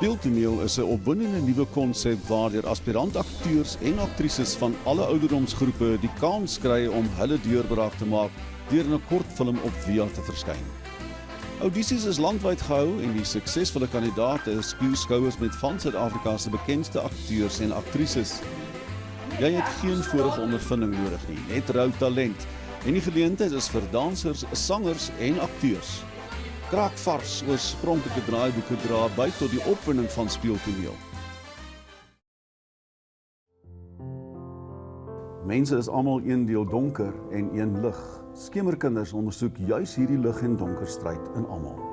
Speeltoneel is 'n opwindende nuwe konsep waardeur aspirant-akteurs en aktrises van alle ouderdomsgroepe die kans kry om hulle deurbraak te maak deur in 'n kortfilm op via te verskyn. Audisies is landwyd gehou en die suksesvolle kandidaate spuw skouers met van Suid-Afrika se bekendste akteurs en aktrises. Jy het geen vorige ondervinding nodig nie, net rou talent. En die geleentheid is vir dansers, sangers en akteurs. Kraakvars oorspronklike draaiboeke dra by tot die opwinding van speeltoneel. Mense is almal een deel donker en een lig. Skemerkinders ondersoek juis hierdie lig en donker stryd in almal.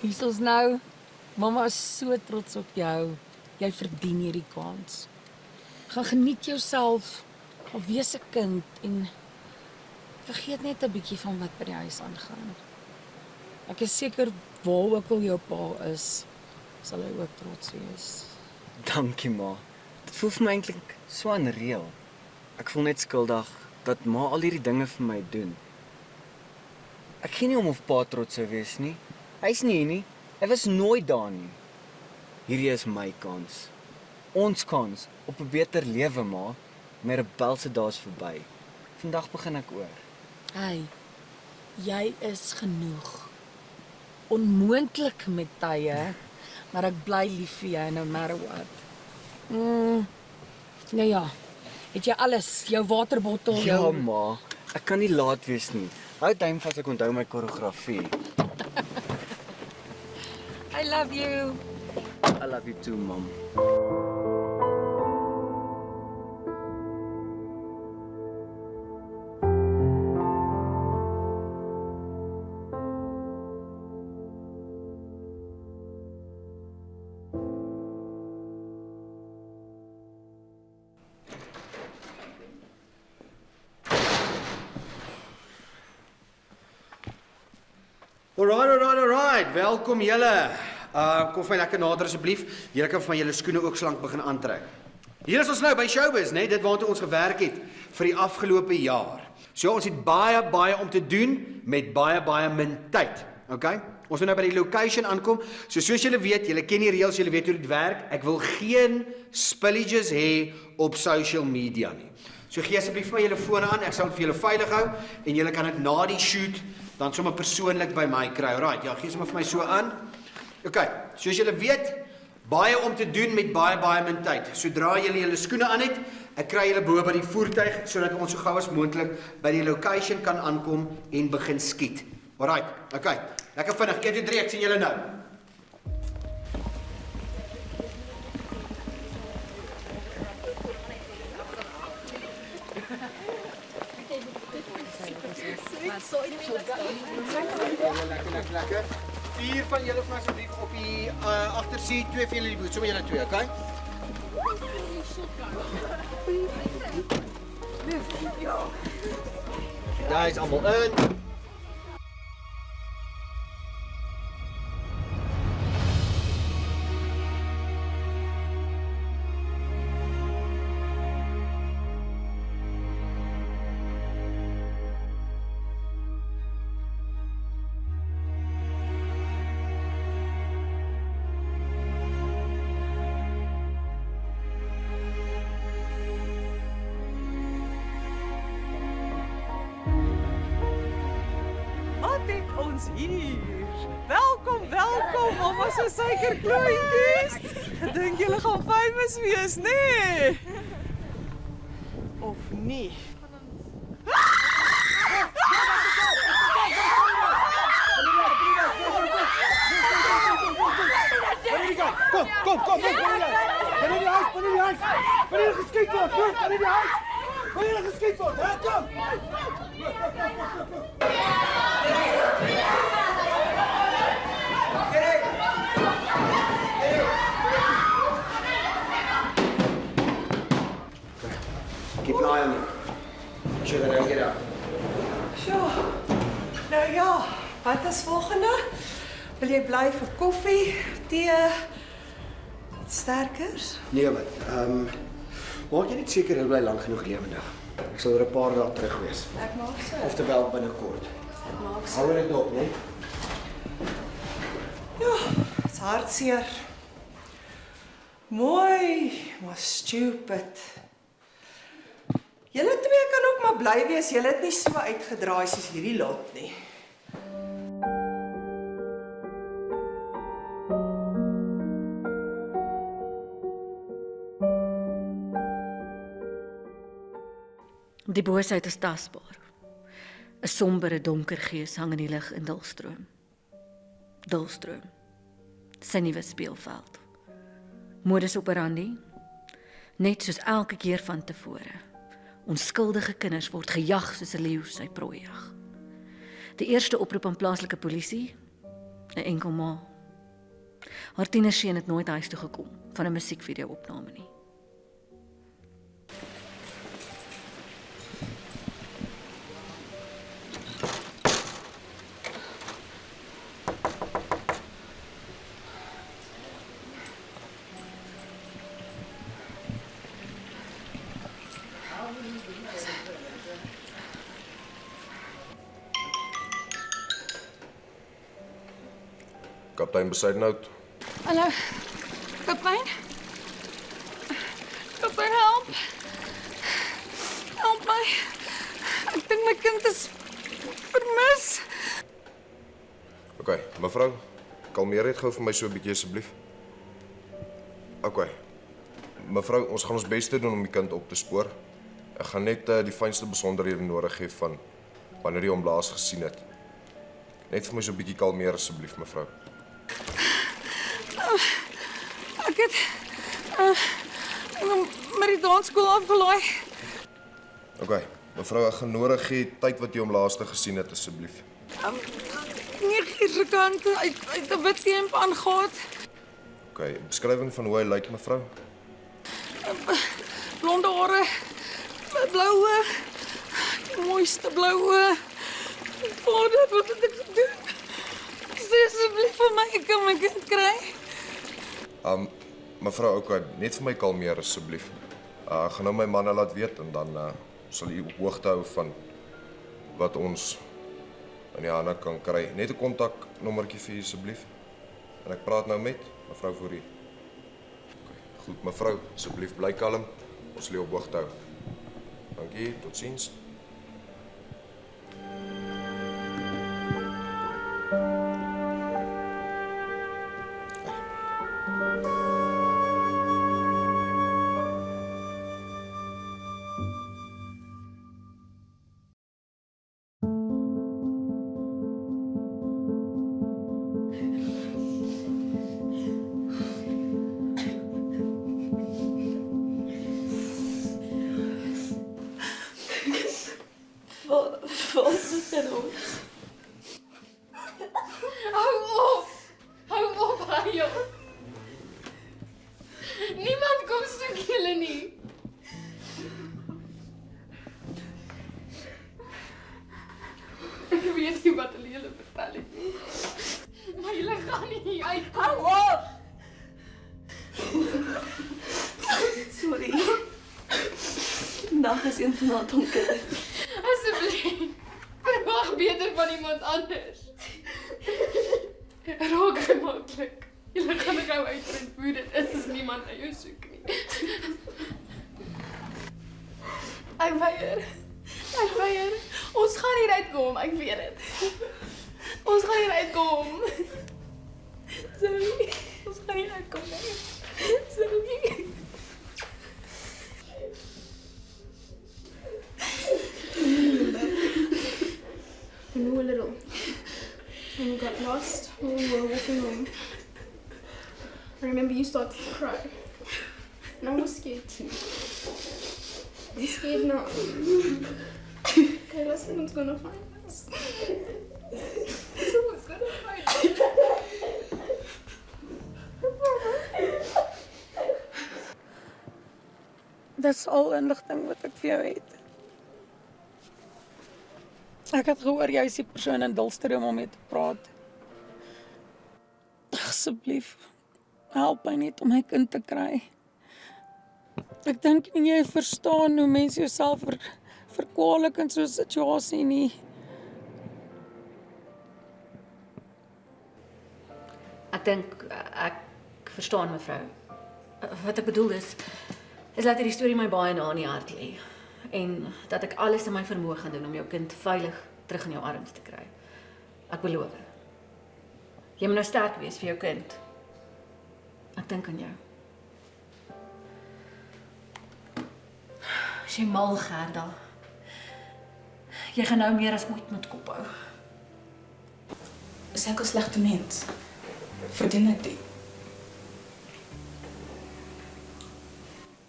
Hier is ons nou. Mama is so trots op jou. Jy verdien hierdie kans. Gaan geniet jouself, of wees 'n kind en vergeet net 'n bietjie van wat by die huis aangaan. Ek is seker waar ook al jou pa is, sal hy ook trots wees. Dankie ma. Dit voel vir my eintlik so aanreël. Ek voel net skuldig dat ma al hierdie dinge vir my doen. Ek gee nie om of pa trots sou wees nie. Hy's nie hier nie. Hy was nooit daar nie. Hierdie is my kans. Ons kans op 'n beter lewe, ma. My rebelse dae is verby. Vandag begin ek oor. Hey, jy is genoeg. Onmoontlik met tye, maar ek bly lief vir jou no matter what. Nou ja, het jy alles? Jou waterbottel, Ja, jou... ma. Ek kan nie laat wees nie. Hou duim vas, ek onthou my koreografie. I love you. I love you too, mom. Alright. Welkom julle. Kom vir my lekker nader asseblief. Julle kan van julle skoene ook slank begin aantrek. Hier is ons nou by Showbiz, né? Dit waartoe ons gewerk het vir die afgelope jaar. So ons het baie om te doen met baie min tyd. Okay? Ons moet nou by die location aankom. So soos julle weet, julle ken die reëls, julle weet hoe dit werk. Ek wil geen spillages hê op social media nie. So gee asseblief vir my julle fone aan. Ek sal dit vir julle veilig hou en julle kan dit na die shoot dan sommer persoonlik by my kry. Alright, ja, gee sommer vir my so aan. Okay, soos julle weet, baie om te doen met baie min tyd. Sodra julle julle skoene aan het, ek kry julle bo by die voertuig sodat ons so gou as moontlik by die location kan aankom en begin skiet. Alright, okay. Lekker vinnig. 1 2 3, ek sien julle nou. Lekker. 4 van julle vir asseblief op die agterseat, 2 van julle die boot, sommer julle 2, okay? Daar is almal in. Ons hier. Welkom, mama se suikerklontjies. Ek dink julle gaan famous wees, nê? Nee? Of nie? Kom. Kan jy die huis Wanneer die huis! Wanneer geskiet word! Hoor, wanneer die huis! Wanneer geskiet word! Hè, kom! Keep an eye on him. Sure that I get out. Sjoe. Nou ja, wat is volgende? Wil jy bly vir koffie, tee, iets sterkers? Nee, wat? Maak jy net seker hy bly lank genoeg lewendig. Ek sal oor 'n paar dae terug wees. Ek maak so. Oftewel binnekort. Ek maak so. Hou dit op, né? Ja, dit's hartseer. Mooi, maar stupid. Julle twee kan ook maar bly wees. Julle het nie so uitgedraai soos hierdie lot nie. Die boosheid is tasbaar. 'n Sombere donker gees hang in die lug in Dullstroom. Dullstroom. Sy nuwe speelveld. Modus operandi. Net soos elke keer van tevore. Onskuldige kinders word gejag soos 'n leeu sy prooi jag. Die eerste oproep aan plaaslike polisie, 'n enkel ma. Haar tienerseun het nooit huis toe gekom van 'n musiekvideo-opname nie. Kaptein Besuidenhout. Hallo, kaptein? Kaptein, help! Help my! Ek dink my kind is vermis. OK, mevrou, kalmeer net gou vir my so 'n bietjie asseblief. OK. Mevrou, ons gaan ons bes doen om die kind op te spoor. Ek gaan net die fynste besonderhede nodig hê van wanneer jy hom laas gesien het. Net vir my so 'n bietjie kalmeer asseblief, mevrou. Ek het met die dansskool afgelaai. OK, mevrou, ek gaan nodig hê tyd wat jy hom laaste gesien het asseblief. 9 uur se kant, hy het 'n wit hemp aangetree. OK, beskrywing van hoe hy lyk, mevrou. Blonde hare, blou oë, die mooiste blou oë. Vader, wat het ek gedoen? Sê asseblief vir my, ek kan my kind kry. Mevrou, OK, net vir my kalmeer asseblief. Ek gaan nou my manne laat weet en dan sal u op hoogte hou van wat ons in die hande kan kry. Net 'n kontaknommertjie vir u asseblief. En ek praat nou met mevrou Fourie. OK, goed, mevrou, asseblief bly kalm. Ons sal u op hoogte hou. Dankie, totsiens. Hou op, Hajo. Niemand kom soek julle nie. Ek weet nie wat hulle julle vertel het nie. Maar julle gaan nie hier uitkom. Hou op! Sorry. Vandag is een van haar donker. Asseblief, verwag beter van iemand anders. Raak gemaklik. Julle gaan gou uitvind hoe dit is as niemand na jou soek nie. Ek weier. Ons gaan hier uitkom, ek weet dit. Ons gaan hier uitkom. Sorry, ons gaan hier uitkom. Sorry. I know a little. When we got lost, when we were walking home. I remember you started to cry. No, I'm scared too. I'm scared now. Kayla, someone's gonna find us. Someone's gonna find us. Dis al inligting wat ek vir jou het. Ek het gehoor jy is die persoon in Dullstroom om mee te praat. Asseblief, help my net om my kind te kry. Ek dink nie jy verstaan hoe mense jouself verkwalik in so 'n situasie nie. Ek dink ek verstaan mevrou. Wat ek bedoel is dat hierdie storie my baie na in die hart lê en dat ek alles in my vermoë gaan doen om jou kind veilig terug in jou arms te kry. Ek beloof. Jy moet nou sterk wees vir jou kind. Ek dink aan jou. As jy mal, Gerda. Jy gaan nou meer as ooit met kop hou. Is ek 'n slegte mens? Verdien ek dit?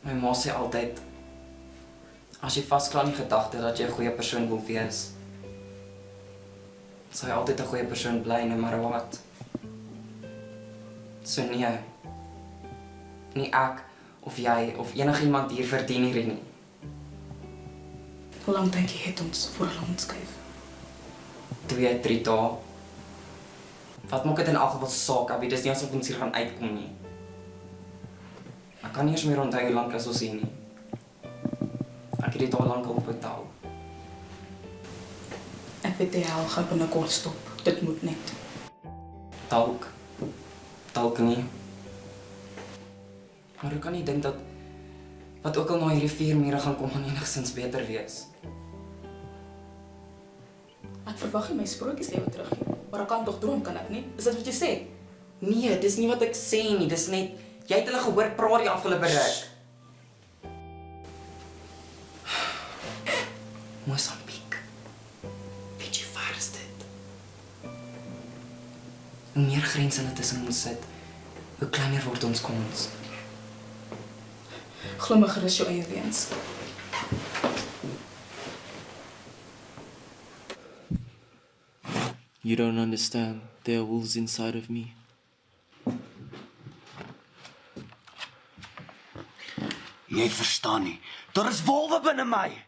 My ma sê altyd, as jy vaskla aan die gedagte dat jy 'n goeie persoon wil wees, sal jy altyd 'n goeie persoon bly, no matter what. So nee, nie ek, of jy, of enigiemand hier verdien hierdie nie. Hoe lang dink jy het ons voor hulle ons skuif? 2, 3 dae. Wat maak dit in elk geval saak, Abby? Dis nie asof ons hier gaan uitkom nie. Ek kan nie eens meer onthou hoe lank is ons hier nie. Ek het dit al lank al betaal. Ek weet die hel gaan binnekort stop. Dit moet net. Dalk nie. Maar hoe kan jy dink dat wat ook al na hierdie 4 mure gaan kom, gaan enigstens beter wees? Ek verwag nie my sprokieslewe terug nie. Maar ek kan tog droom, kan ek nie? Is dit wat jy sê? Nee, dis nie wat ek sê nie. Dis net, jy het hulle gehoor praat die afgelope ruk. Mosambiek. Weet jy waar is dit? Hoe meer grense hulle tussen ons sit, hoe kleiner word ons kans. Glo my gerus jou eie weens. You don't understand. There are wolves inside of me. Jy verstaan nie. Daar is wolwe binne my.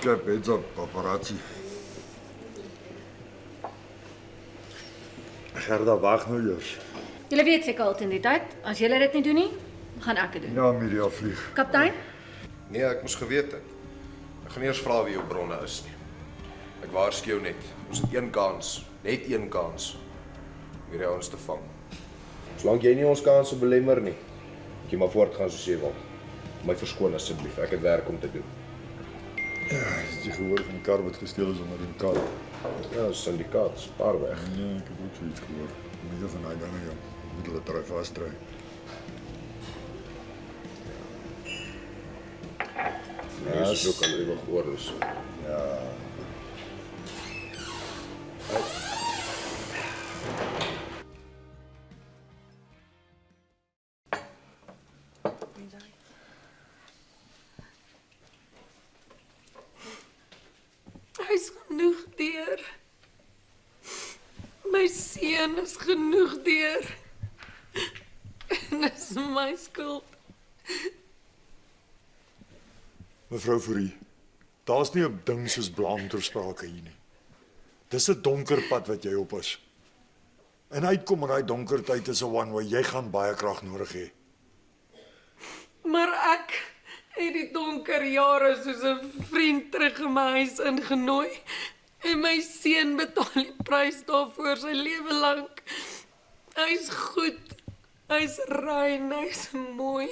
Klap, heads up, paparazzi. Gerda, wag nou eers. Julle weet seker al teen die tyd, as julle dit nie doen nie, gaan ek dit doen. Ja, Amelia vlieg. Kaptein? Nee, ek moes geweet het. Ek gaan eers vra wie jou bronne is nie. Ek waarsku jou net. Ons het een kans, net een kans om hierdie ouens te vang. Solank jy nie ons kanse belemmer nie, moet jy maar voortgaan soos jy wil. My verskoon asseblief, ek het werk om te doen. Ja, het jy gehoor van die kar wat gesteel is onder die kar? Ja, syndikaat, Spaarweg. Nee, ek het ook zoiets gehoor. Meneer van die dinge, ja. Moet hulle try vastry. Ja, dis ook al ewig oor dus. Ja. Hy's genoeg deur. My seun is genoeg deur. En dis my skuld. Mevrou Fourie, daar's nie 'n ding soos blaam ter sprake hier nie. Dis 'n donker pad wat jy op is. En uitkom in daai donker tyd is 'n one-way, jy gaan baie krag nodig hê. Maar ek het die donker jare soos 'n vriend terug in my huis ingenooi. En my seun betaal die prys daarvoor sy lewe lank. Hy's goed. Hy's rein, hy's mooi.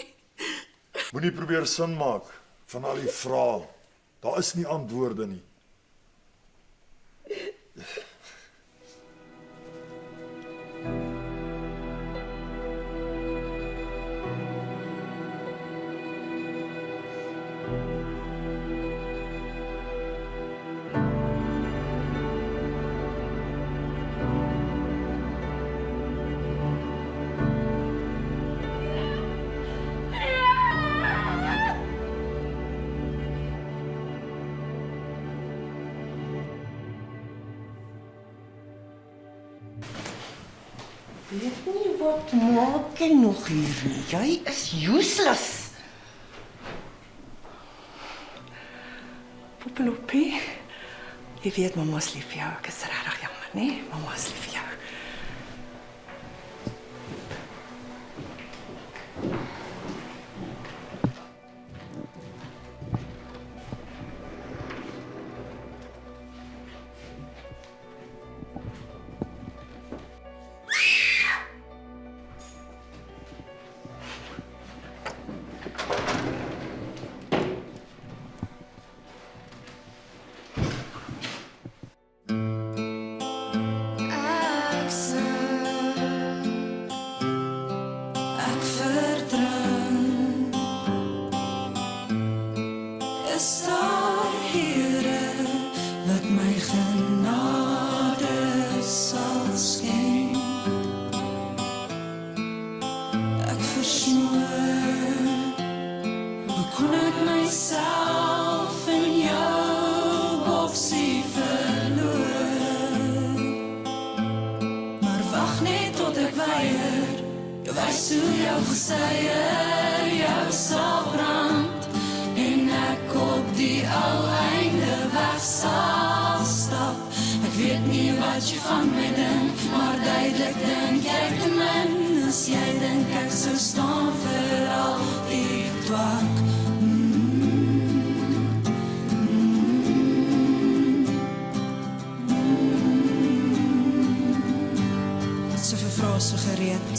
Moenie probeer sin maak van al die vrae. Daar is nie antwoorde nie. Weet nie wat maak jy nog hier nie. Jy is useless. Poppeloppie, jy weet mamma's lief vir jou. Ek is regtig jammer, nee? Mamma's lief vir jou.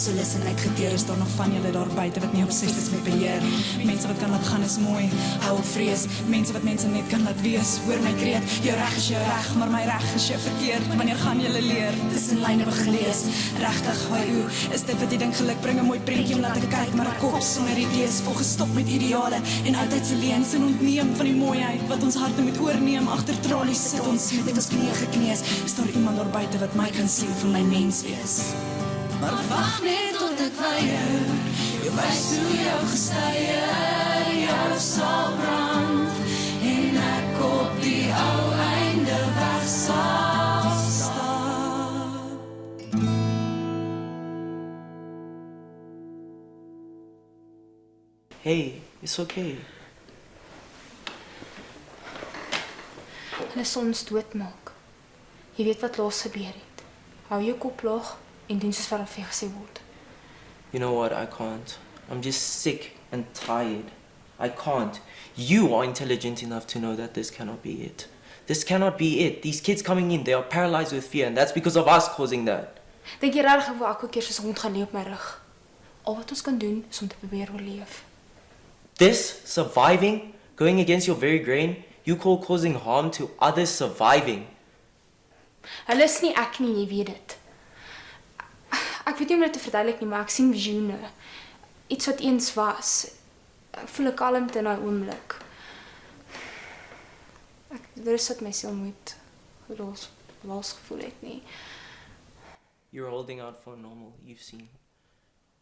Solis en uitgeteer is daar nog van julle daar buite wat nie obsessief is met beheer. Mense wat kan laat gaan is mooi, hou op vrees. Mense wat mense net kan laat wees. Hoor my kreet, jou reg is jou reg, maar my reg is jou verkeerd. Wanneer gaan julle leer? Tussen lyne begelees. Regtig, hoe is dit wat jy dink geluk bring 'n mooi prentjie om na te kyk, maar 'n kop sonder idees, volgestop met ideale en altyd se leens en ontneem van die mooiheid wat ons harte moet oorneem. Agter tralies sit ons met ons knieë gekneus. Is daar iemand daar buite wat my kan sien van my mens wees? Maar wag net tot ek weier, jy wys hoe jou gesteier, jou sal brand, en ek op die ou einde weg sal staan. Hey, it's okay. Hulle sal ons doodmaak. Jy weet wat laas gebeur het. Hou jou kop laag en doen soos wat vir jou gesê word. You know what? I can't. I'm just sick and tired. I can't. You are intelligent enough to know that this cannot be it. This cannot be it. These kids coming in, they are paralyzed with fear, and that's because of us causing that. Dink jy regtig ek wil elke keer soos 'n hond gaan lê op my rug? Al wat ons kan doen is om te probeer oorleef. This surviving, going against your very grain, you call causing harm to others surviving. Hulle is nie ek nie, jy weet dit. Ek weet nie hoe om dit te verduidelik nie, maar ek sien visioene. Iets wat eens was. Ek voel 'n kalmte in daai oomblik. Daar is dit my siel nooit los gevoel het nie. You're holding out for normal, you've seen.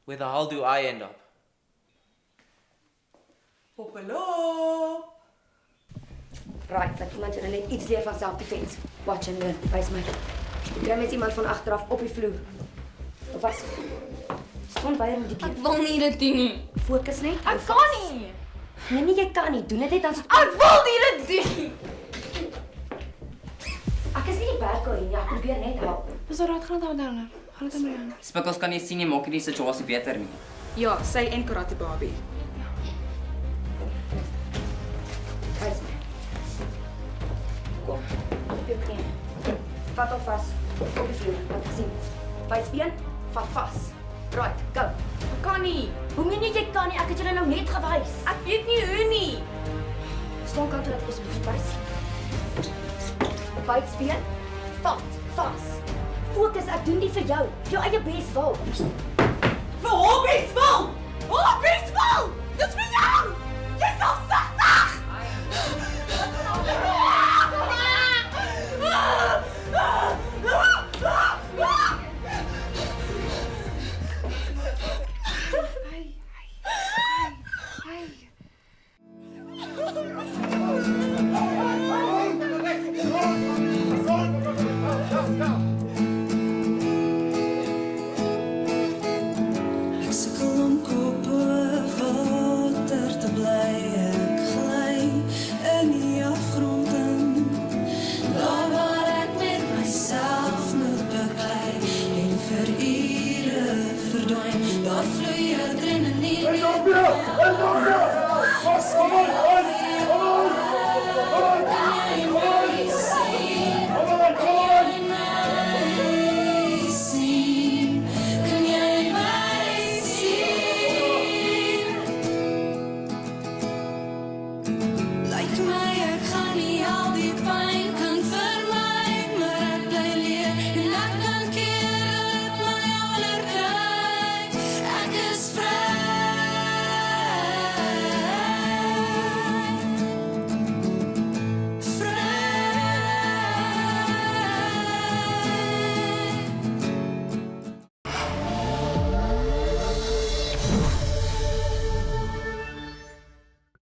Where the hell do I end up? Popelo! Right, dat iemand julle net iets leer van self-defense. Watch and learn, wys my. Jy kry met iemand van agteraf op die vloer. Of was? Staan weier met die been. Ek wil nie dit doen nie. Fokus net. Ek kan nie. Nee, jy kan nie. Doen dit net dan so. Ek wil nie dit doen. Ek is nie die bad guy nie, ek probeer net help. Dis alright, gaan dit dan. Gaan dit dan. Spikkels kan nie sien jy maak nie die situasie beter nie. Ja, sy en Karate Barbie. Wys my. Kom, op jou knie. Vat hom vas. Op die vloer, laat ek sien. Bytbeen, vat vas. Right, go. Ek kan nie. Hoe meen jy kan nie? Ek het julle nou net gewys. Ek weet nie hoe nie. Staan kant toe dat ek asseblief wys. Bytbeen, vat vas. Fokus, ek doen dit vir jou. Vir jou eie beswil. Vir haar beswil! Haar beswil!